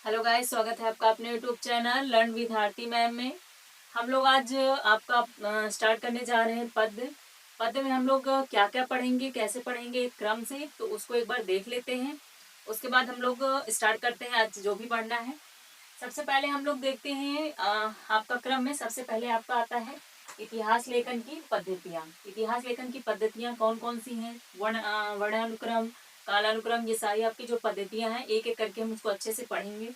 Hello guys, स्वागत है आपका अपने YouTube channel learn with Bharti ma'am में। हम लोग आज आपका स्टार्ट करने जा रहे हैं पद्य। पद्य में हम लोग क्या क्या पढ़ेंगे, कैसे पढ़ेंगे एक क्रम से, तो उसको एक बार देख लेते हैं। उसके बाद हम लोग स्टार्ट करते हैं आज जो भी पढ़ना है। सबसे पहले हम लोग देखते हैं आपका क्रम में सबसे पहले आपका आता है इतिहास लेखन की पद्धतियाँ। इतिहास लेखन की पद्धतियाँ कौन कौन सी हैं? वर्णानुक्रम, कालानुक्रम, ये सारी आपकी जो पद्धतियाँ हैं एक एक करके हम उसको अच्छे से पढ़ेंगे।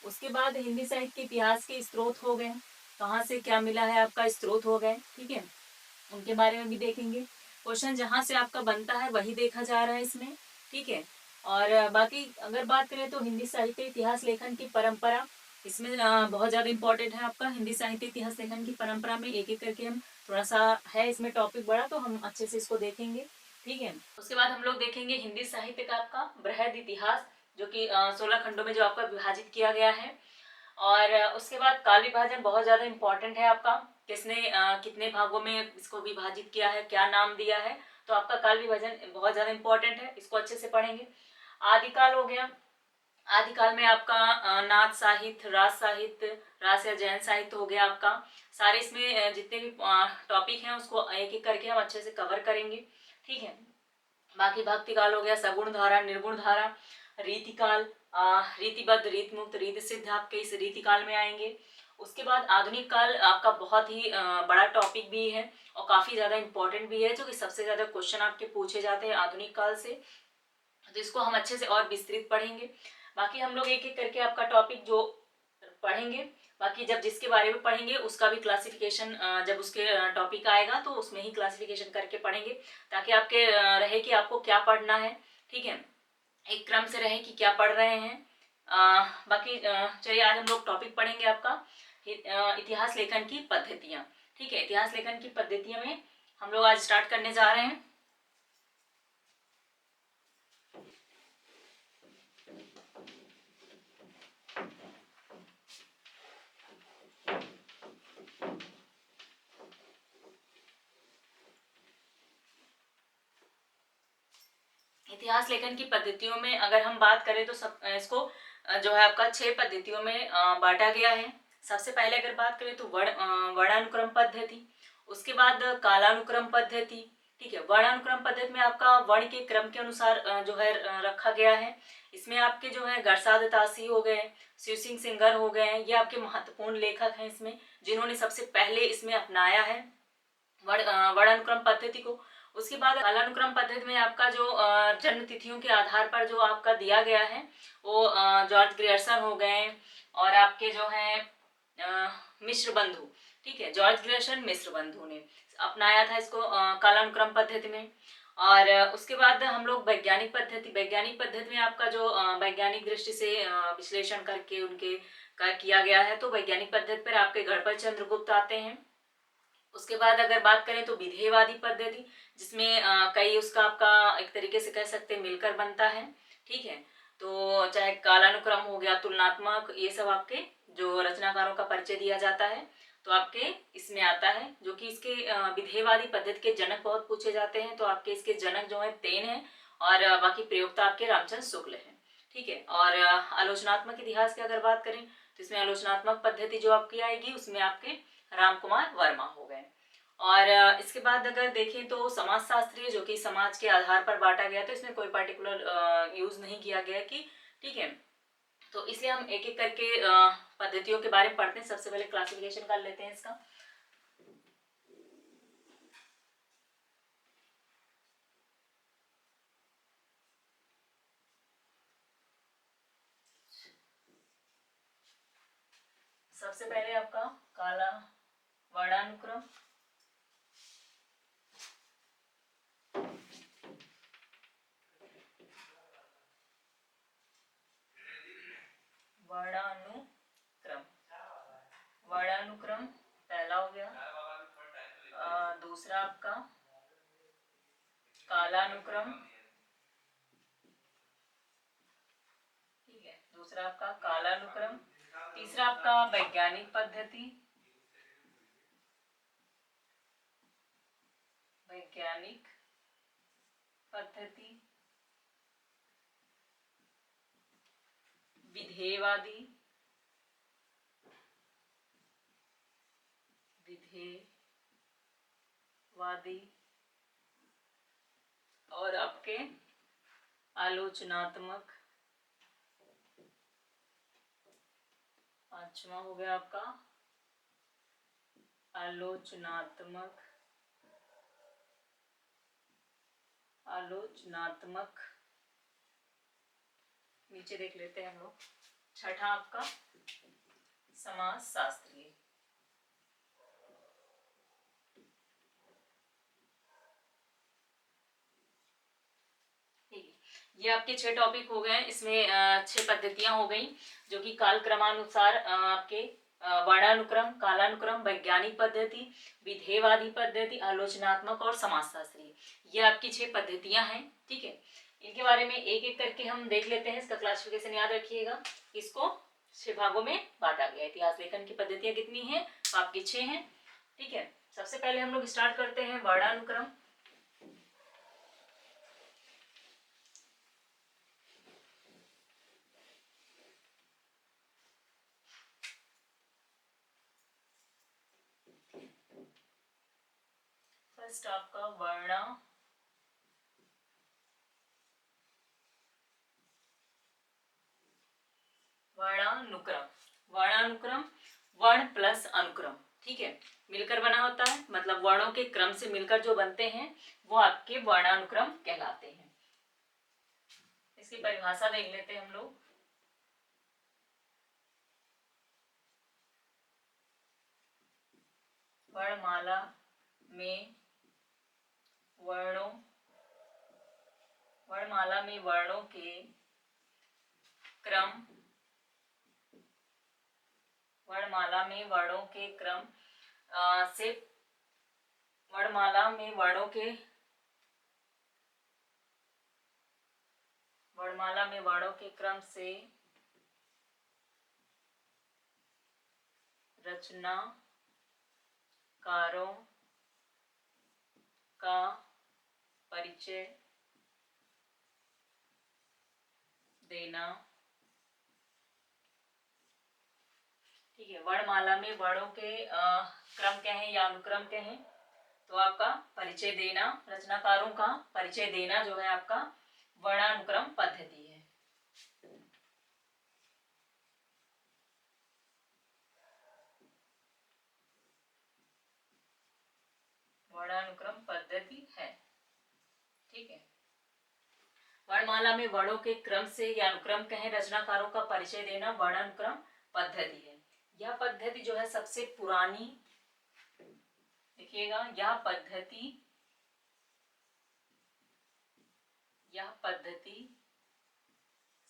उसके बाद हिंदी साहित्य के इतिहास के स्रोत हो गए, कहाँ से क्या मिला है आपका स्रोत हो गए, ठीक है, उनके बारे में भी देखेंगे। क्वेश्चन जहाँ से आपका बनता है वही देखा जा रहा है इसमें, ठीक है। और बाकी अगर बात करें तो हिंदी साहित्य इतिहास लेखन की परंपरा, इसमें बहुत ज़्यादा इंपॉर्टेंट है आपका हिंदी साहित्य इतिहास लेखन की परंपरा में। एक एक करके हम थोड़ा सा है इसमें टॉपिक बड़ा, तो हम अच्छे से इसको देखेंगे, ठीक है। उसके बाद हम लोग देखेंगे हिंदी साहित्य का आपका बृहद इतिहास, जो कि 16 खंडों में जो आपका विभाजित किया गया है। और उसके बाद काल विभाजन बहुत ज़्यादा इंपॉर्टेंट है आपका, किसने कितने भागों में इसको विभाजित किया है, क्या नाम दिया है, तो आपका काल विभाजन बहुत ज़्यादा इंपॉर्टेंट है, इसको अच्छे से पढ़ेंगे। आदिकाल हो गया, आदिकाल में आपका नाथ साहित्य, राज साहित्य, रास या जैन साहित्य हो गया आपका। सारे इसमें जितने भी टॉपिक हैं उसको एक एक करके हम अच्छे से कवर करेंगे, ठीक है। बाकी भक्ति काल हो गया, सगुण धारा, निर्गुण धारा, रीतिकाल, रीतिबद्ध, रीतमुक्त, रीति सिद्ध आपके इस रीतिकाल में आएंगे। उसके बाद आधुनिक काल आपका बहुत ही बड़ा टॉपिक भी है और काफी ज्यादा इंपॉर्टेंट भी है, जो कि सबसे ज्यादा क्वेश्चन आपके पूछे जाते हैं आधुनिक काल से, तो इसको हम अच्छे से और विस्तृत पढ़ेंगे। बाकी हम लोग एक एक करके आपका टॉपिक जो पढ़ेंगे, बाकी जब जिसके बारे में पढ़ेंगे उसका भी क्लासिफिकेशन जब उसके टॉपिक आएगा तो उसमें ही क्लासिफिकेशन करके पढ़ेंगे, ताकि आपके रहे कि आपको क्या पढ़ना है, ठीक है, एक क्रम से रहे कि क्या पढ़ रहे हैं। बाकी चलिए आज हम लोग टॉपिक पढ़ेंगे आपका इतिहास लेखन की पद्धतियाँ, ठीक है। इतिहास लेखन की पद्धतियों में हम लोग आज स्टार्ट करने जा रहे हैं। इतिहास लेखन की पद्धतियों में अगर हम बात करें तो सब इसको जो है आपका 6 पद्धतियों में बांटा गया है। सबसे पहले अगर बात करें तो वर्णानुक्रम पद्धति, उसके बाद कालानुक्रम पद्धति, ठीक है। वर्णानुक्रम पद्धति में आपका वर्ण के क्रम के अनुसार जो है रखा गया है। इसमें आपके जो है गरसाद तासी हो गए, शिव सिंह सिंगर हो गए, ये आपके महत्वपूर्ण लेखक हैं इसमें, जिन्होंने सबसे पहले इसमें अपनाया है वर्णानुक्रम पद्धति को। उसके बाद कालानुक्रम पद्धति में आपका जो जन्म तिथियों के आधार पर जो आपका दिया गया है वो जॉर्ज ग्रियर्सन हो गए और आपके जो है मिश्र बंधु, ठीक है, जॉर्ज ग्रियर्सन मिश्र बंधु ने अपनाया था इसको कालानुक्रम पद्धति में। और उसके बाद हम लोग वैज्ञानिक पद्धति, वैज्ञानिक पद्धति में आपका जो वैज्ञानिक दृष्टि से विश्लेषण करके उनके का किया गया है, तो वैज्ञानिक पद्धति पर आपके गणपत चंद्रगुप्त आते हैं। उसके बाद अगर बात करें तो विधेयवादी पद्धति, जिसमें कई उसका आपका एक तरीके से कह सकते हैं मिलकर बनता है, ठीक है। तो चाहे कालानुक्रम हो गया, तुलनात्मक, ये सब आपके जो रचनाकारों का परिचय दिया जाता है तो आपके इसमें आता है, जो कि इसके विधेयवादी पद्धति के जनक बहुत पूछे जाते हैं, तो आपके इसके जनक जो है तेन है और बाकी प्रयोक्ता आपके रामचंद्र शुक्ल है, ठीक है। और आलोचनात्मक इतिहास की अगर बात करें तो इसमें आलोचनात्मक पद्धति जो आपकी आएगी उसमें आपके राम कुमार वर्मा हो गए। और इसके बाद अगर देखें तो समाजशास्त्रीय, जो कि समाज के आधार पर बांटा गया, तो इसमें कोई पर्टिकुलर यूज नहीं किया गया कि, ठीक है। तो इसलिए हम एक एक करके पद्धतियों के बारे में पढ़ते हैं। सबसे पहले क्लासिफिकेशन कर लेते हैं इसका। सबसे पहले आपका काला वर्णानुक्रम, वर्णानुक्रम, वर्णानुक्रम पहला हो गया। दूसरा आपका कालानुक्रम, ठीक है, दूसरा आपका कालानुक्रम। तीसरा आपका वैज्ञानिक पद्धति, वैज्ञानिक पद्धति, विधेयवादी, विधेयवादी और आपके आलोचनात्मक। पांचवा हो गया आपका आलोचनात्मक। नीचे देख लेते हैं हम लोग। छठा आपका समाजशास्त्रीय। ये आपके 6 टॉपिक हो गए। इसमें 6 पद्धतियां हो गई जो कि काल क्रमानुसार आपके वर्णानुक्रम, कालानुक्रम, वैज्ञानिक पद्धति, विधेयवादी पद्धति, आलोचनात्मक और समाजशास्त्रीय। ये आपकी 6 पद्धतियां हैं। ठीक है, इनके बारे में एक एक करके हम देख लेते हैं। इसका क्लासिफिकेशन याद रखिएगा। इसको 6 भागों में बांटा गया। इतिहास लेखन की पद्धतियां कितनी हैं? आपकी 6 हैं। ठीक है, सबसे पहले हम लोग स्टार्ट करते हैं वर्णानुक्रम। फर्स्ट आपका वर्णानुक्रम। वर्णानुक्रम वर्ण प्लस अनुक्रम, ठीक है, मिलकर बना होता है। मतलब वर्णों के क्रम से मिलकर जो बनते हैं वो आपके वर्णानुक्रम कहलाते हैं। इसकी परिभाषा देख लेते हैं हम लोग। वर्णमाला में वर्णों के क्रम, वर्णमाला में वर्णों के क्रम से वर्णमाला में वर्णों के क्रम से रचनाकारों का परिचय देना। ठीक है, वर्णमाला में वर्णों के क्रम कहें या अनुक्रम कहें तो आपका परिचय देना, रचनाकारों का परिचय देना जो है आपका वर्णानुक्रम पद्धति है। वर्णानुक्रम पद्धति है। ठीक है, वर्णमाला में वर्णों के क्रम से या अनुक्रम कहें, रचनाकारों का परिचय देना वर्णानुक्रम पद्धति है। यह पद्धति जो है सबसे पुरानी, देखिएगा, यह पद्धति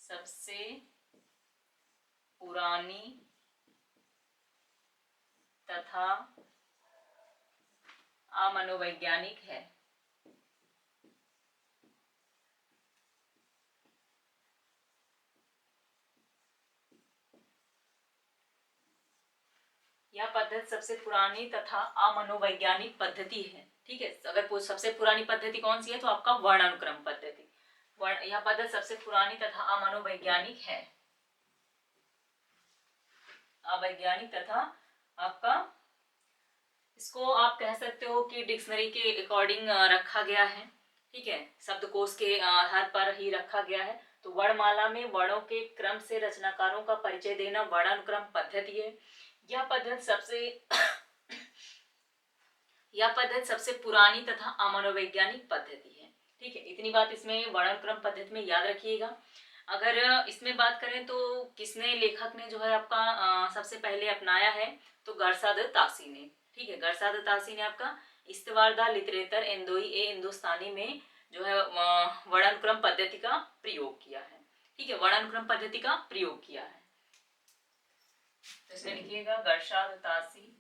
सबसे पुरानी तथा अमनोवैज्ञानिक है। यह पद्धति सबसे पुरानी तथा अमनोवैज्ञानिक पद्धति है। ठीक है, अगर सबसे पुरानी पद्धति कौन सी है तो आपका वर्णानुक्रम पद्धति। यह पद्धति सबसे पुरानी तथा अमनोवैज्ञानिक है। अवैज्ञानिक तथा आपका, इसको आप कह सकते हो कि डिक्शनरी के अकॉर्डिंग रखा गया है। ठीक है, शब्दकोश के आधार पर ही रखा गया है। तो वर्णमाला में वर्णों के क्रम से रचनाकारों का परिचय देना वर्णानुक्रम पद्धति है। यह पद्धति सबसे पुरानी तथा अमनोवैज्ञानिक पद्धति है। ठीक है, इतनी बात इसमें वर्णानुक्रम पद्धति में याद रखिएगा। अगर इसमें बात करें तो किसने, लेखक ने जो है आपका सबसे पहले अपनाया है तो गरसाद तासी ने। ठीक है, गरसाद तासी ने आपका इस्तवारदा लिटरेचर एंदोई ए हिंदुस्तानी में जो है वर्णानुक्रम पद्धति का प्रयोग किया है। ठीक है, वर्णानुक्रम पद्धति का प्रयोग किया है। तो इसमें लिखिएगा गरसाद तासी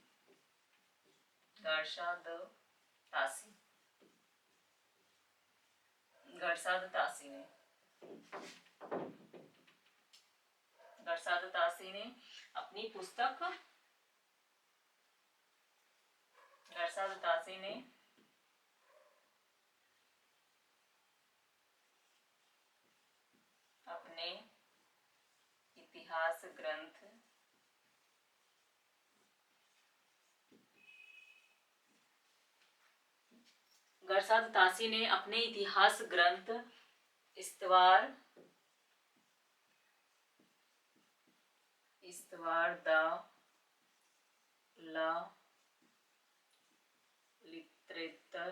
ने अपनी पुस्तक, गरसाद तासी ने अपने इतिहास ग्रंथ गरसाद तासी ने अपने इतिहास ग्रंथ इस्तवार द ला लिटरेचर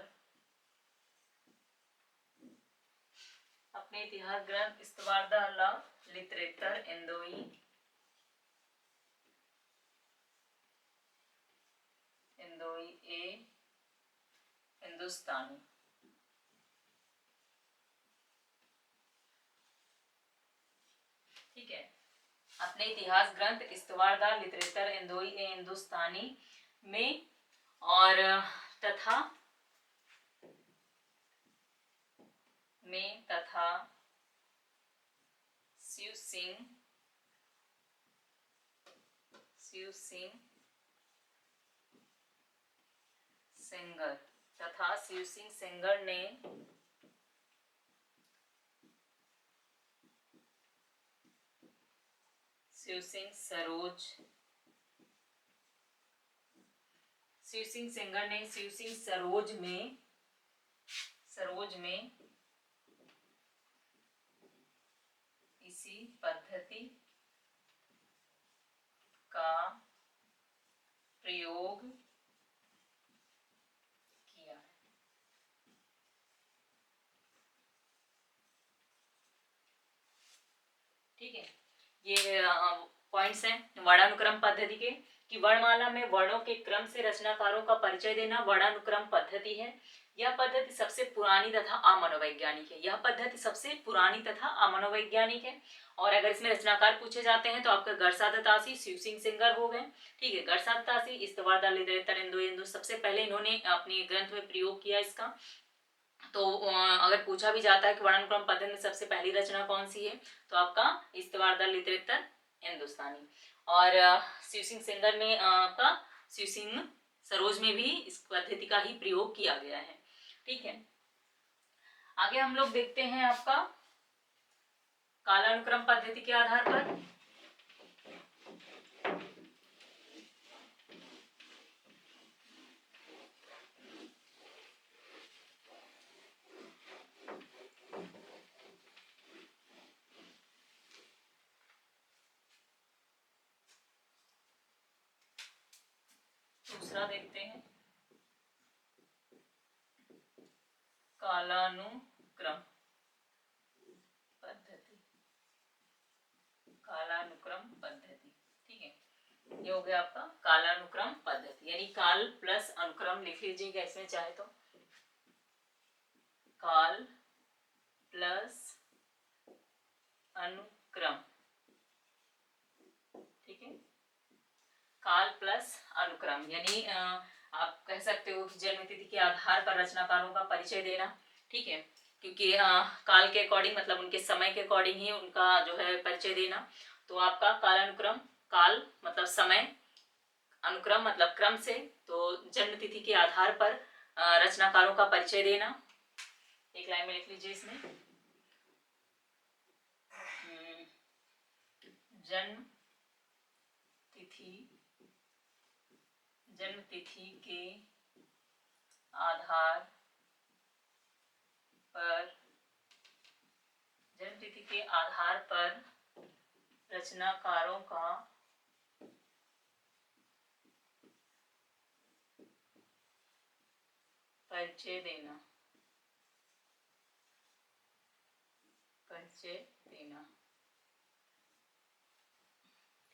अपने इतिहास ग्रंथ इस्तवार द ला लिटरेचर इंदोई ए हिंदुस्तानी। ठीक है, अपने इतिहास ग्रंथ इस्तवार द लिटरेचर इंदोई ए हिंदुस्तानी में और तथा शिव सिंह सेंगर ने शिव सिंह सेंगर ने शिव सिंह सरोज में इसी पद्धति का प्रयोग किया है। ठीक है, ये पॉइंट्स हैं वर्णानुक्रम पद्धति के कि वर्णमाला में वर्णों के क्रम से रचनाकारों का परिचय देना वर्णानुक्रम पद्धति है। यह पद्धति सबसे पुरानी तथा अमनोवैज्ञानिक है। और अगर इसमें रचनाकार पूछे जाते हैं तो आपका गरसाद तासी, शिव सिंह सेंगर हो गए। ठीक है, गरसाद तासी इस्तवार द लिटरेचर इंदोई सबसे पहले इन्होंने अपने ग्रंथ में प्रयोग किया इसका। तो अगर पूछा भी जाता है कि वर्णानुक्रम पद्धति में सबसे पहली रचना कौन सी है तो आपका इस्तवार द लिटरेचर हिंदुस्तानी। और शिव सिंह सेंगर में आपका शिव सिंह सरोज में भी इस पद्धति का ही प्रयोग किया गया है। ठीक है, आगे हम लोग देखते हैं आपका कालानुक्रम पद्धति के आधार पर। दूसरा देखते हैं कालानुक्रम पद्धति। ठीक है, ये हो गया आपका कालानुक्रम पद्धति, यानी काल प्लस अनुक्रम लिख लीजिएगा इसमें चाहे तो, काल प्लस अनुक्रम। ठीक है, काल प्लस अनुक्रम यानी आप कह सकते हो कि जन्म तिथि के आधार पर रचनाकारों का परिचय देना। ठीक है, क्योंकि काल के अकॉर्डिंग मतलब उनके समय के अकॉर्डिंग ही उनका जो है परिचय देना। तो आपका कालानुक्रम, काल मतलब समय, अनुक्रम मतलब क्रम से, तो जन्म तिथि के आधार पर रचनाकारों का परिचय देना। एक लाइन में लिख लीजिए इसमें, जन्म तिथि के आधार पर रचनाकारों का परिचय देना।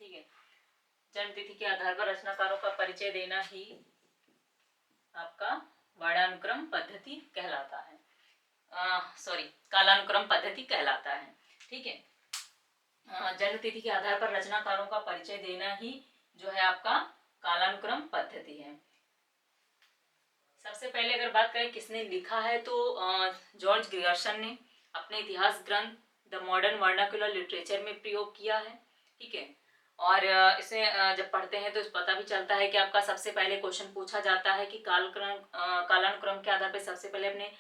ठीक है, जन्म तिथि के आधार पर रचनाकारों का परिचय देना ही आपका वर्णानुक्रम पद्धति कहलाता है, कालानुक्रम पद्धति कहलाता है। ठीक है, जन्म तिथि के आधार पर रचनाकारों का परिचय देना ही जो है आपका कालानुक्रम पद्धति है। सबसे पहले अगर बात करें किसने लिखा है तो जॉर्ज ग्रियर्सन ने अपने इतिहास ग्रंथ द मॉडर्न वर्नाक्युलर लिटरेचर में प्रयोग किया है। ठीक है, और इसे जब पढ़ते हैं तो पता भी चलता है कि आपका सबसे पहले क्वेश्चन पूछा जाता है कि कालानुक्रम के आधार पर सबसे पहले अपने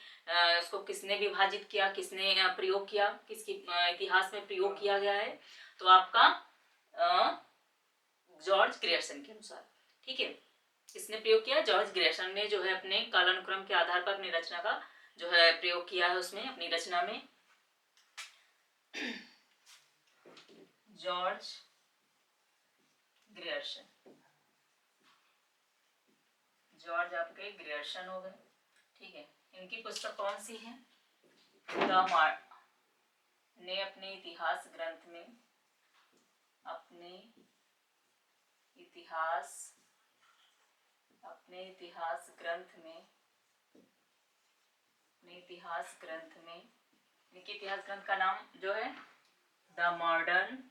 उसको किसने विभाजित किया, किसने प्रयोग किया, किसकी इतिहास में प्रयोग किया गया है, तो आपका जॉर्ज ग्रियर्सन के अनुसार। ठीक है, किसने प्रयोग किया? जॉर्ज ग्रेसन ने जो है अपने कालानुक्रम के आधार पर अपनी रचना का जो है प्रयोग किया है उसमें, अपनी रचना में। जॉर्ज ग्रियर्सन, जॉर्ज आपके ग्रियर्सन हो गए, ठीक है। इनकी पुस्तक कौन सी है? द मार्ट ने अपने इतिहास ग्रंथ में, अपने इतिहास ग्रंथ में, अपने इतिहास ग्रंथ में, इनके इतिहास ग्रंथ का नाम जो है the modern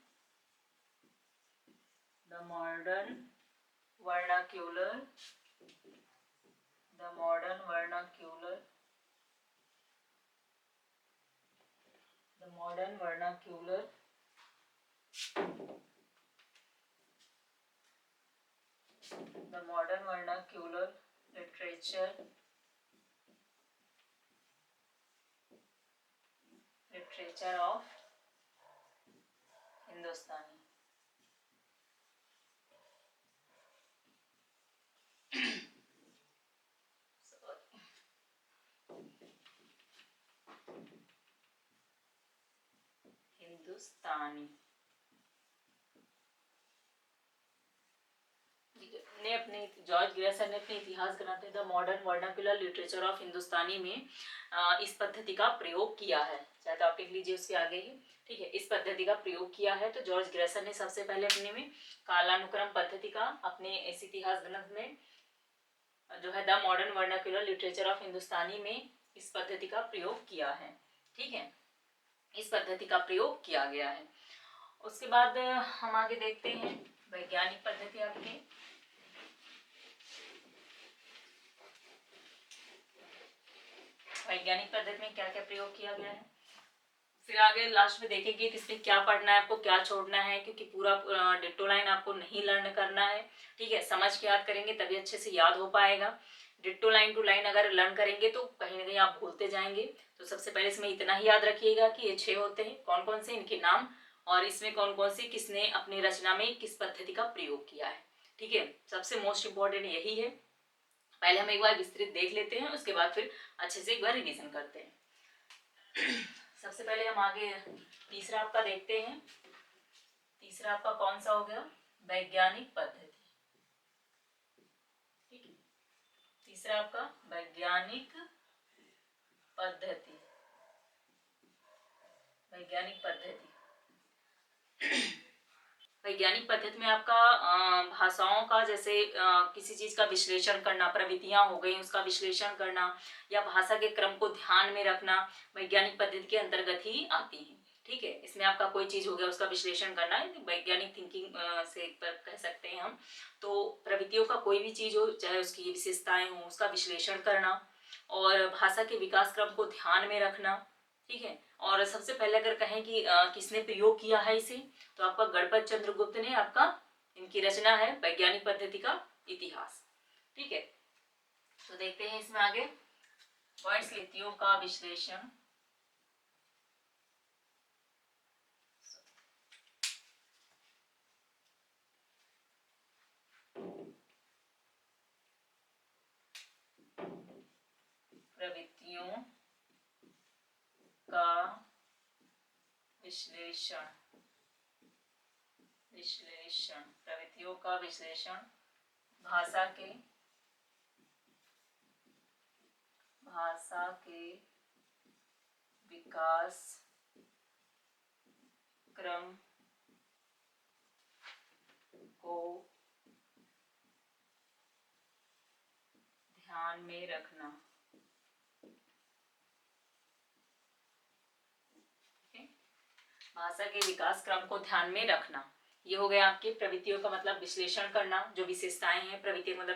vernacular, the modern vernacular, the modern vernacular the modern vernacular literature of Hindustani. Hindustani ने अपने, जॉर्ज ग्रेसन ने अपने इतिहास ग्रंथ the modern vernacular literature of Hindustani में इस पद्धति का प्रयोग किया है। चाहे तो आप लिख लीजिए उसके आगे ही, ठीक है। इस पद्धति का प्रयोग किया है, तो जॉर्ज ग्रेसन ने सबसे पहले अपने में कालानुक्रम पद्धति का अपने इस इतिहास ग्रंथ में जो है the modern vernacular literature of Hindustani में इस पद्धति का प्रयोग किया है, ठीक है। इस पद्धति का प्रयोग किया गया है। उसके बाद हम आगे देखते हैं वैज्ञानिक पद्धति। आपके वैज्ञानिक पद्धति में क्या क्या प्रयोग किया गया है, फिर आगे लास्ट में देखेंगे कि इसमें क्या पढ़ना है आपको, क्या छोड़ना है, क्योंकि पूरा डिट्टो लाइन आपको नहीं लर्न करना है, ठीक है। समझ के याद करेंगे तभी अच्छे से याद हो पाएगा। डिट्टो लाइन टू लाइन अगर लर्न करेंगे तो कहीं ना कहीं आप भूलते जाएंगे। तो सबसे पहले इसमें इतना ही याद रखिएगा कि ये 6 होते हैं, कौन कौन से इनके नाम, और इसमें कौन कौन से किसने अपनी रचना में किस पद्धति का प्रयोग किया है, ठीक है। सबसे मोस्ट इंपॉर्टेंट यही है। पहले हम एक बार विस्तृत देख लेते हैं, उसके बाद फिर अच्छे से एक बार रिवीजन करते हैं। सबसे पहले हम आगे तीसरा आपका देखते हैं। तीसरा आपका कौन सा हो गया? वैज्ञानिक पद्धति, ठीक है। तीसरा आपका वैज्ञानिक पद्धति, वैज्ञानिक पद्धति। वैज्ञानिक पद्धति में आपका भाषाओं का, जैसे किसी चीज का विश्लेषण करना, प्रविधियां हो गई उसका विश्लेषण करना, या भाषा के क्रम को ध्यान में रखना, वैज्ञानिक पद्धति के अंतर्गत ही आती है, ठीक है। इसमें आपका कोई चीज हो गया उसका विश्लेषण करना है, वैज्ञानिक थिंकिंग से कह सकते हैं हम। तो प्रविधियों का कोई भी चीज हो, चाहे उसकी विशेषताएं हो, उसका विश्लेषण करना, और भाषा के विकास क्रम को ध्यान में रखना, ठीक है। और सबसे पहले अगर कहें कि किसने प्रयोग किया है इसे, तो आपका गणपत चंद्रगुप्त ने आपका, इनकी रचना है वैज्ञानिक पद्धति का इतिहास, ठीक है। तो देखते हैं इसमें आगे पॉइंट्स। प्रविधियों का विश्लेषण, प्रविधियों का विश्लेषण, प्रविधियों का विश्लेषण, भाषा के विकास क्रम को ध्यान में रखना, भाषा के विकास क्रम को ध्यान में रखना। ये हो गया आपके प्रवृत्तियों का मतलब विश्लेषण करना, जो विशेषताएं हैं, प्रवृत्ति मतलब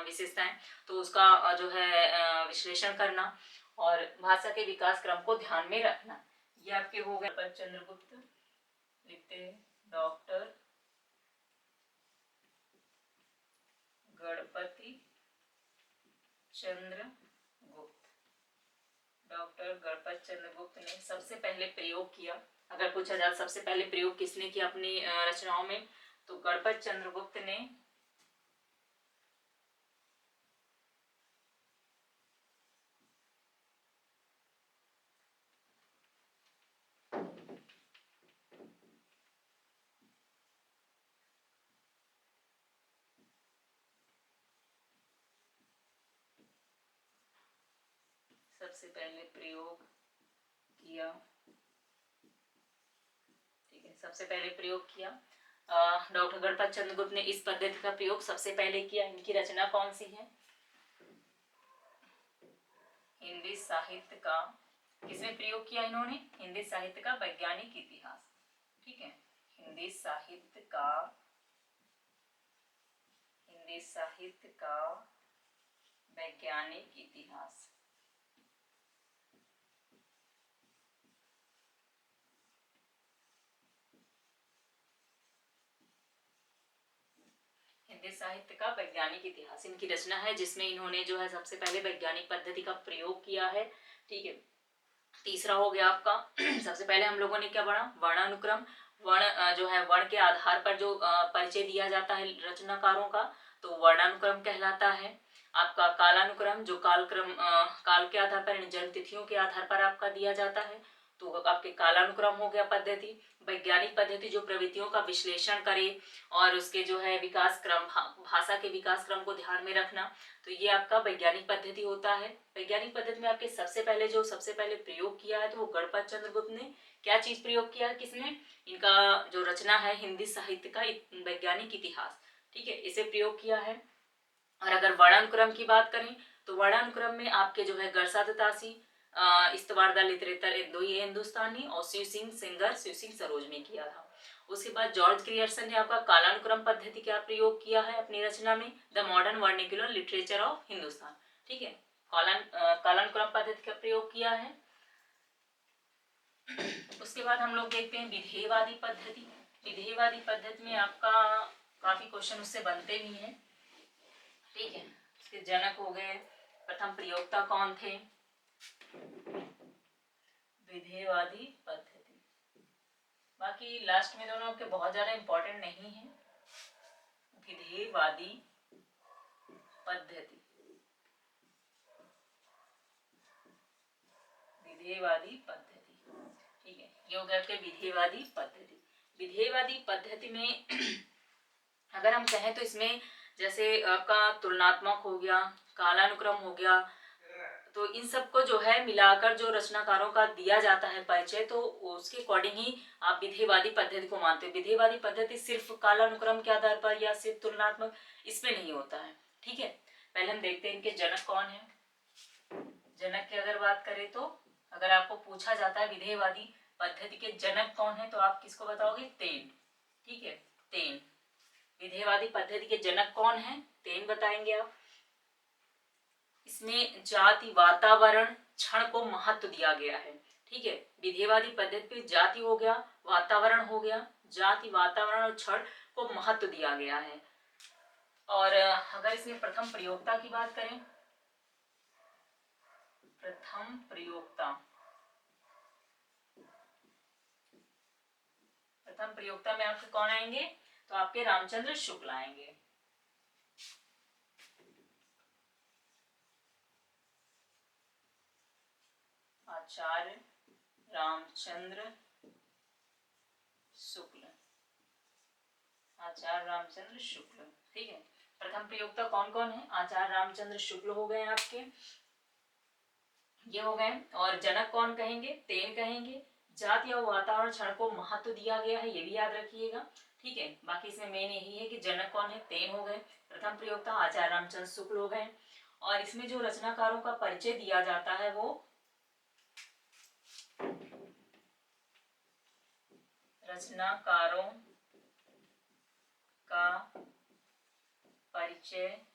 विशेषताएं, तो उसका जो है विश्लेषण करना, और भाषा के विकास क्रम को ध्यान में रखना। ये आपके हो गए चंद्रगुप्त, लिखते हैं डॉक्टर गणपति चंद्रगुप्त। डॉक्टर गणपत चंद्रगुप्त ने सबसे पहले प्रयोग किया। अगर पूछा जाए सबसे पहले प्रयोग किसने किया अपनी रचनाओं में, तो गणपत चंद्रगुप्त ने सबसे पहले प्रयोग किया, ठीक है, सबसे पहले प्रयोग किया डॉक्टर गणपत चंद्रगुप्त ने इस पद्धति का प्रयोग सबसे पहले किया। इनकी रचना कौन सी है? हिंदी साहित्य का, किसमें प्रयोग किया इन्होंने? हिंदी साहित्य का वैज्ञानिक इतिहास, ठीक है, हिंदी साहित्य का वैज्ञानिक इतिहास। हिंदी साहित्य का वैज्ञानिक इतिहास इनकी रचना है, जिसमें इन्होंने जो है सबसे पहले वैज्ञानिक पद्धति का प्रयोग किया है, ठीक है। तीसरा हो गया आपका सबसे पहले हम लोगों ने क्या पढ़ा? वर्णानुक्रम। वर्ण जो है वर्ण के आधार पर जो परिचय दिया जाता है रचनाकारों का, तो वर्णानुक्रम कहलाता है। आपका कालानुक्रम, जो काल के आधार पर, जन्म तिथियों के आधार पर आपका दिया जाता है, तो आपके कालानुक्रम हो गया पद्धति। वैज्ञानिक पद्धति जो प्रवृत्तियों का विश्लेषण करे और उसके जो है विकास क्रम, भाषा के विकास क्रम को ध्यान में रखना, तो ये आपका वैज्ञानिक पद्धति होता है। वैज्ञानिक पद्धति में आपके सबसे पहले प्रयोग किया है, तो वो गणपत चंद्रगुप्त ने क्या चीज प्रयोग किया है? किसने? इनका जो रचना है हिंदी साहित्य का वैज्ञानिक इतिहास, ठीक है, इसे प्रयोग किया है। और अगर वर्णानुक्रम की बात करें, तो वर्णानुक्रम में आपके जो है गरसादतासी, इस्तवारदा लिटरेचर ये हिंदुस्तानी, और शिव सिंह सरोज ने किया था। उसके बाद जॉर्ज ग्रियर्सन ने आपका कालानुक्रम पद्धति का प्रयोग किया है अपनी रचना में, the modern vernacular literature of Hindustan, ठीक है, कालानुक्रम पद्धति का प्रयोग किया है। उसके बाद हम लोग देखते हैं विधेयवादी पद्धति। विधेयवादी पद्धति में आपका काफी क्वेश्चन उससे बनते भी हैं, ठीक है। उसके जनक हो गए, प्रथम प्रयोक्ता कौन थे? विधेयवादी पद्धति। बाकी लास्ट में दोनों के बहुत ज्यादा इंपॉर्टेंट नहीं है। विधेयवादी पद्धति, विधेयवादी पद्धति, ठीक है, ये हो गया आपके विधेयवादी पद्धति। विधेयवादी पद्धति में अगर हम कहें तो इसमें जैसे आपका तुलनात्मक हो गया, कालानुक्रम हो गया, तो इन सबको जो है मिलाकर जो रचनाकारों का दिया जाता है परिचय, तो उसके अकॉर्डिंग ही आप विधेयवादी पद्धति को मानते हो। विधेयवादी पद्धति सिर्फ कालानुक्रम के आधार पर या सिर्फ तुलनात्मक, इसमें नहीं होता है, ठीक है। पहले हम देखते हैं इनके जनक कौन है। जनक की अगर बात करें तो अगर आपको पूछा जाता है विधेयवादी पद्धति के जनक कौन है, तो आप किसको बताओगे? तेन, ठीक है, तेन। विधेयवादी पद्धति के जनक कौन है? तेन बताएंगे आप। इसमें जाति, वातावरण, क्षण को महत्व दिया गया है, ठीक है। विधेयवादी पद्धति में जाति हो गया, वातावरण हो गया, जाति, वातावरण और क्षण को महत्व दिया गया है। और अगर इसमें प्रथम प्रयोक्ता की बात करें, प्रथम प्रयोक्ता, प्रथम प्रयोक्ता में आपके कौन आएंगे? तो आपके रामचंद्र शुक्ल आएंगे। आचार्य रामचंद्र शुक्ल, आचार्य रामचंद्र शुक्ल, ठीक है। प्रथम प्रयोक्ता कौन कौन है? आचार्य रामचंद्र शुक्ल हो गए आपके, ये हो गए। और जनक कौन कहेंगे? तेन कहेंगे। जाति और वातावरण क्षण को महत्व दिया गया है, ये भी याद रखिएगा, ठीक है। बाकी इसमें मेन यही है कि जनक कौन है? तेन हो गए। प्रथम प्रयोक्ता आचार्य रामचंद्र शुक्ल हो गए। और इसमें जो रचनाकारों का परिचय दिया जाता है वो रचनाकारों का परिचय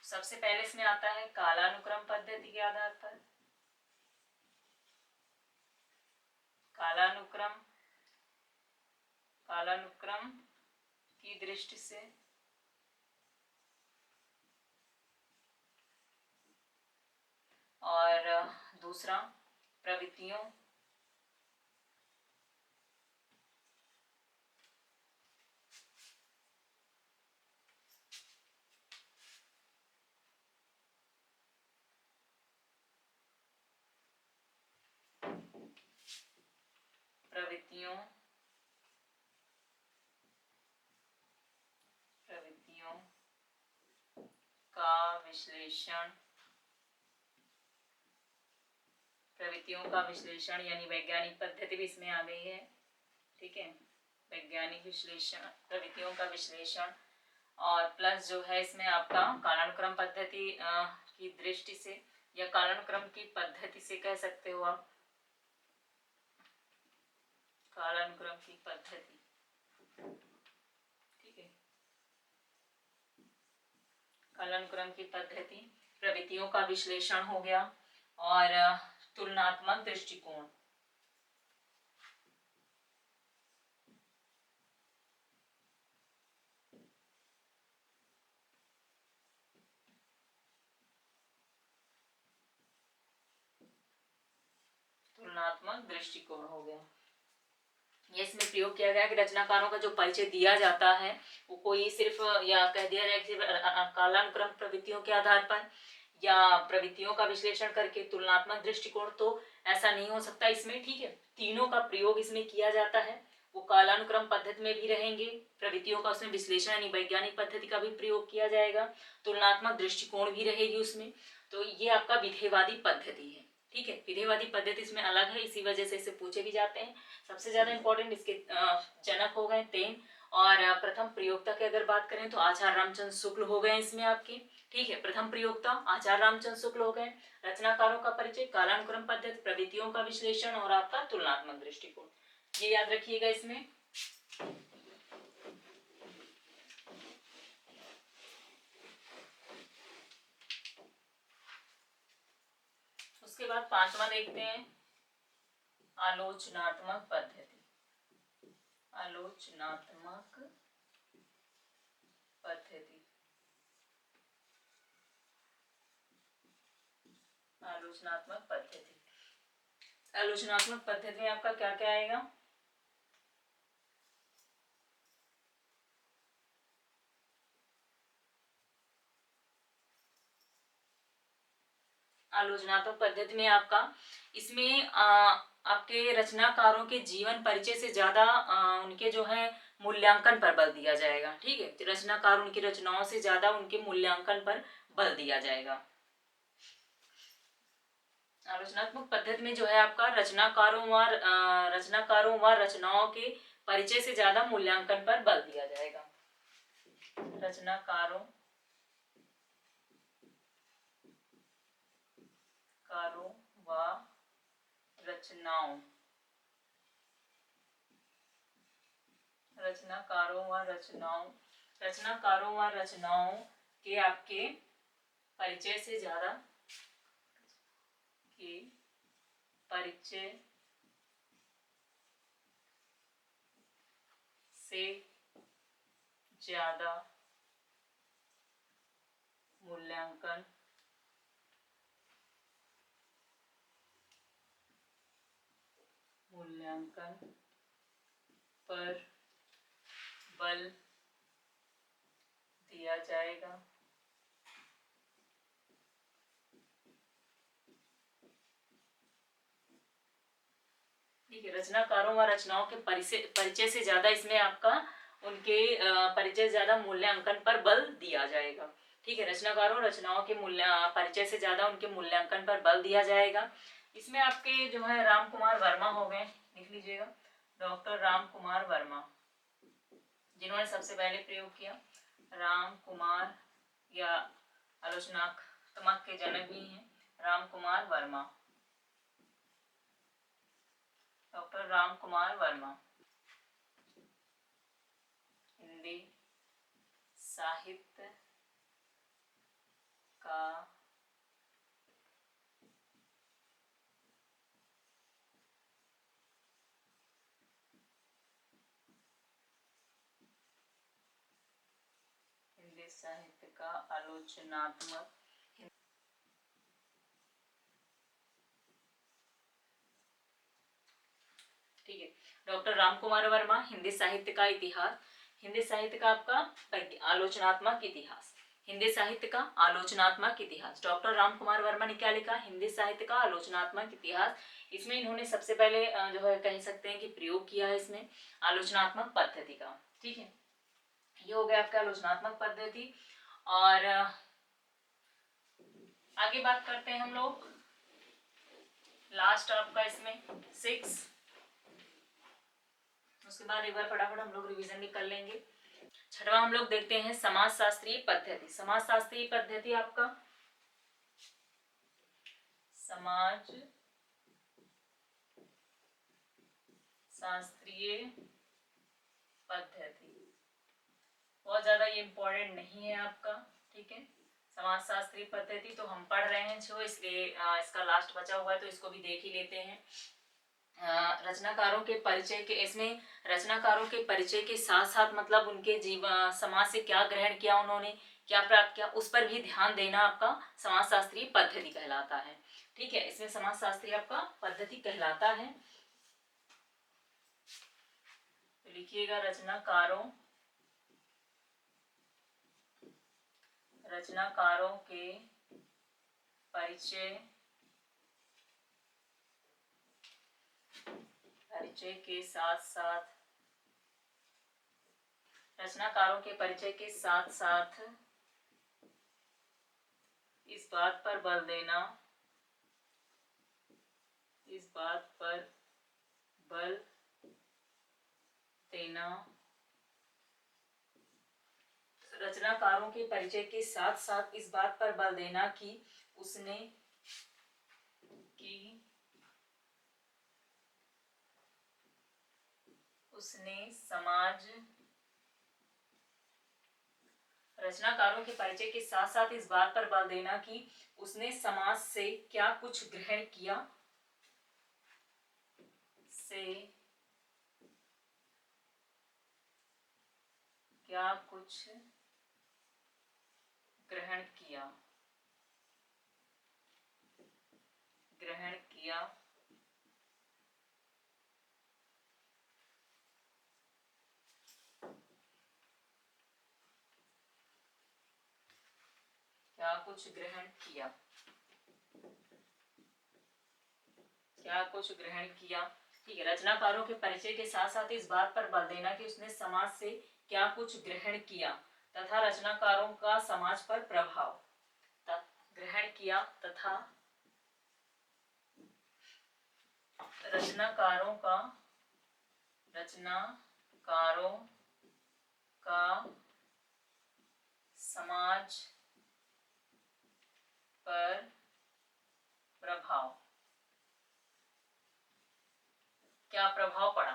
सबसे पहले इसमें आता है कालानुक्रम पद्धति के आधार पर, कालानुक्रम की दृष्टि से, और दूसरा प्रवृत्तियों, विश्लेषण, प्रवृत्तियों का विश्लेषण यानी वैज्ञानिक पद्धति भी इसमें आ गई है। ठीक है, वैज्ञानिक विश्लेषण, प्रवृत्तियों का विश्लेषण, और प्लस जो है इसमें आपका कालानुक्रम पद्धति की दृष्टि से या कालानुक्रम की पद्धति से कह सकते हो आप, कालानुक्रम की पद्धति। ठीक है, कालानुक्रम की पद्धति, प्रवृत्तियों का विश्लेषण हो गया, और तुलनात्मक दृष्टिकोण, तुलनात्मक दृष्टिकोण हो गया। ये इसमें प्रयोग किया गया कि रचनाकारों का जो परिचय दिया जाता है वो कोई सिर्फ या कह दिया जाए कि कालानुक्रम प्रवृत्तियों के आधार पर या प्रवृत्तियों का विश्लेषण करके तुलनात्मक दृष्टिकोण, तो ऐसा नहीं हो सकता इसमें। ठीक है, तीनों का प्रयोग इसमें किया जाता है। वो कालानुक्रम पद्धति में भी रहेंगे, प्रवृत्तियों का उसमें विश्लेषण यानी वैज्ञानिक पद्धति का भी प्रयोग किया जाएगा, तुलनात्मक दृष्टिकोण भी रहेगी उसमें। तो ये आपका विधेयवादी पद्धति है। ठीक है, विधेयवादी पद्धति इसमें अलग है, इसी वजह से इसे पूछे भी जाते हैं। सबसे ज्यादा इंपॉर्टेंट इसके जनक हो गए तेन, और प्रथम प्रयोक्ता की अगर बात करें तो आचार्य रामचंद्र शुक्ल हो गए इसमें आपके। ठीक है, प्रथम प्रयोक्ता आचार्य रामचंद्र शुक्ल हो गए। रचनाकारों का परिचय, कालानुक्रम पद्धति, प्रवृत्तियों का विश्लेषण और आपका तुलनात्मक दृष्टिकोण, ये याद रखिएगा इसमें। उसके बाद पांचवा देखते हैं आलोचनात्मक पद्धति, आलोचनात्मक पद्धति, आलोचनात्मक पद्धति। आलोचनात्मक पद्धति में आपका क्या क्या आएगा? आलोचनात्मक पद्धति में आपका इसमें आपके रचनाकारों के जीवन परिचय से ज्यादा उनके जो है मूल्यांकन पर बल दिया जाएगा। ठीक है, रचनाकार उनकी रचनाओं से ज्यादा उनके मूल्यांकन पर बल दिया जाएगा। आलोचनात्मक पद्धति में जो है आपका रचनाकारों व रचनाओं के परिचय से ज्यादा मूल्यांकन पर बल दिया जाएगा। रचनाकारों व रचनाओं, रचनाकारों व रचनाओं के आपके परिचय से ज्यादा, के परिचय से ज्यादा मूल्यांकन पर बल दिया जाएगा। ठीक है, रचनाकारों व रचनाओं के परिचय से ज्यादा इसमें आपका उनके परिचय ज्यादा मूल्यांकन पर बल दिया जाएगा। ठीक है, रचनाकारों रचनाओं के परिचय से ज्यादा उनके मूल्यांकन पर बल दिया जाएगा। इसमें आपके जो है राम कुमार वर्मा हो गए, लिख लीजिएगा, डॉक्टर राम कुमार वर्मा, जिन्होंने सबसे पहले प्रयोग किया। राम कुमार या आलोचनात्मक के जनक भी हैं, राम कुमार वर्मा, डॉक्टर राम कुमार वर्मा। हिंदी साहित्य का आलोचनात्मक, ठीक है, डॉक्टर राम कुमार वर्मा, हिंदी साहित्य का इतिहास, हिंदी साहित्य का आपका आलोचनात्मक इतिहास, हिंदी साहित्य का आलोचनात्मक इतिहास। डॉक्टर राम कुमार वर्मा ने क्या लिखा? हिंदी साहित्य का आलोचनात्मक इतिहास। इसमें इन्होंने सबसे पहले जो है कह सकते हैं कि प्रयोग किया है इसमें आलोचनात्मक पद्धति का। ठीक है, ये हो गया आपका आलोचनात्मक पद्धति। और आगे बात करते हैं हम लोग लास्ट आपका इसमें 6। उसके बाद एक बार फटाफट हम लोग रिवीजन भी कर लेंगे। छठवां हम लोग देखते हैं समाजशास्त्रीय पद्धति। समाजशास्त्रीय पद्धति आपका समाज शास्त्रीय पद्धति, बहुत ज्यादा ये इंपॉर्टेंट नहीं है आपका, ठीक है। समाजशास्त्रीय पद्धति तो हम पढ़ रहे हैं जो, इसलिए इसका लास्ट बचा हुआ है तो इसको भी देख ही लेते हैं। रचनाकारों के परिचय के, इसमें रचनाकारों के परिचय के साथ साथ मतलब उनके जीवन समाज से क्या ग्रहण किया, उन्होंने क्या प्राप्त किया, उस पर भी ध्यान देना आपका समाजशास्त्रीय पद्धति कहलाता है, ठीक है। इसमें समाजशास्त्रीय आपका पद्धति कहलाता है। तो लिखिएगा रचनाकारों के परिचय के साथ साथ, रचनाकारों के परिचय के साथ साथ इस बात पर बल देना, रचनाकारों के परिचय के साथ साथ इस बात पर बल देना कि उसने समाज, रचनाकारों के परिचय के साथ साथ इस बात पर बल देना कि उसने समाज से क्या कुछ ग्रहण किया, ग्रहण किया ठीक है। रचनाकारों के परिचय के साथ साथ इस बात पर बल देना कि उसने समाज से क्या कुछ ग्रहण किया तथा रचनाकारों का समाज पर प्रभाव, ग्रहण किया तथा रचनाकारों का समाज पर प्रभाव, क्या प्रभाव पड़ा,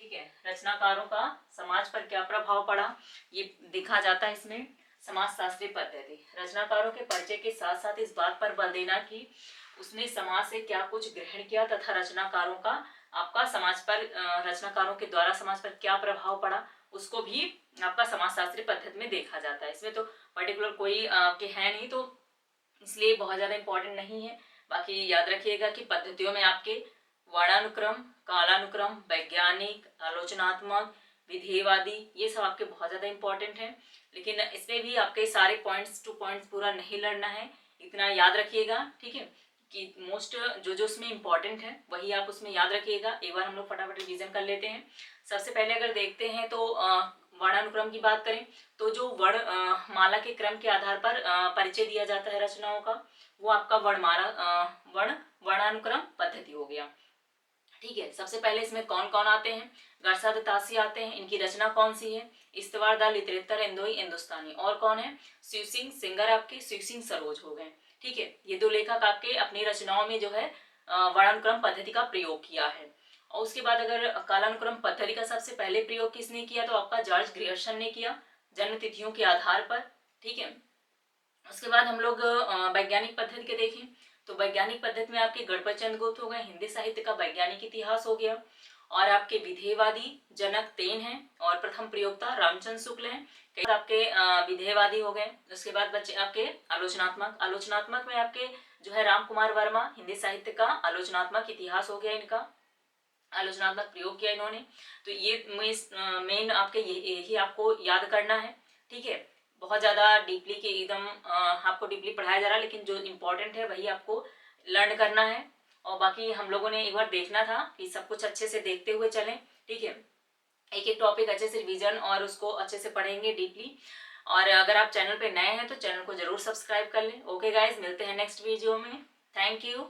ठीक है। रचनाकारों का समाज पर क्या प्रभाव पड़ा ये देखा जाता है इसमें समाजशास्त्रीय पद्धति। रचनाकारों के परिचय के साथ साथ इस बात पर बल देना कि उसने समाज से क्या कुछ ग्रहण किया तथा रचनाकारों का आपका समाज पर, रचनाकारों के द्वारा समाज पर क्या प्रभाव पड़ा उसको भी आपका समाजशास्त्रीय पद्धति में देखा जाता है। इसमें तो पर्टिकुलर कोई के है नहीं, तो इसलिए बहुत ज्यादा इंपॉर्टेंट नहीं है। बाकी याद रखिएगा कि पद्धतियों में आपके वर्णानुक्रम, कालानुक्रम, वैज्ञानिक, आलोचनात्मक, विधेयवादी, ये सब आपके बहुत ज्यादा इंपॉर्टेंट है। लेकिन इसमें भी आपके सारे पॉइंट्स टू पॉइंट्स पूरा नहीं लड़ना है, इतना याद रखिएगा, ठीक है, कि मोस्ट जो उसमें इंपॉर्टेंट है वही आप उसमें याद रखिएगा। एक बार हम लोग फटाफट रिवीजन कर लेते हैं। सबसे पहले अगर देखते हैं तो वर्णानुक्रम की बात करें तो जो वर्ण माला के क्रम के आधार पर परिचय दिया जाता है रचनाओं का, वो आपका वर्णानुक्रम पद्धति हो गया, ठीक है। सबसे पहले इसमें कौन कौन आते हैं, गरसा तासी आते हैं, इनकी रचना कौन सी है, इस्तवार दा लितरेतर इंदोई हिंदुस्तानी, और कौन है शिव सिंह सिंगर, आपके शिव सिंह सरोज हो गए, ठीक है। ये दो लेखक आपके अपनी रचनाओं में जो है वर्णानुक्रम पद्धति का प्रयोग किया है। और उसके बाद अगर कालानुक्रम पद्धति का सबसे पहले प्रयोग किसने किया तो आपका जॉर्ज ग्रियर्सन ने किया, जन्म तिथियों के आधार पर, ठीक है। उसके बाद हम लोग वैज्ञानिक पद्धति के देखें तो वैज्ञानिक पद्धति में आपके गणपत चंद्र गुप्त हो गए, हिंदी साहित्य का वैज्ञानिक इतिहास हो गया, और आपके विधेयवादी जनक तेन है, और प्रथम प्रयोक्ता रामचंद्र शुक्ल है, आपके विधेयवादी हो गए। उसके बाद बच्चे आपके आलोचनात्मक में आपके जो है राम कुमार वर्मा, हिंदी साहित्य का आलोचनात्मक इतिहास हो गया, इनका आलोचनात्मक प्रयोग किया इन्होंने। तो ये मेन आपके यही आपको याद करना है, ठीक है। बहुत ज्यादा डीपली के एकदम आपको डीपली पढ़ाया जा रहा है, लेकिन जो इम्पोर्टेंट है वही आपको लर्न करना है। और बाकी हम लोगों ने एक बार देखना था कि सब कुछ अच्छे से देखते हुए चलें, ठीक है। एक एक टॉपिक अच्छे से रिवीजन और उसको अच्छे से पढ़ेंगे डीपली। और अगर आप चैनल पे नए हैं तो चैनल को जरूर सब्सक्राइब कर लें। ओके गाइज, मिलते हैं नेक्स्ट वीडियो में। Thank you.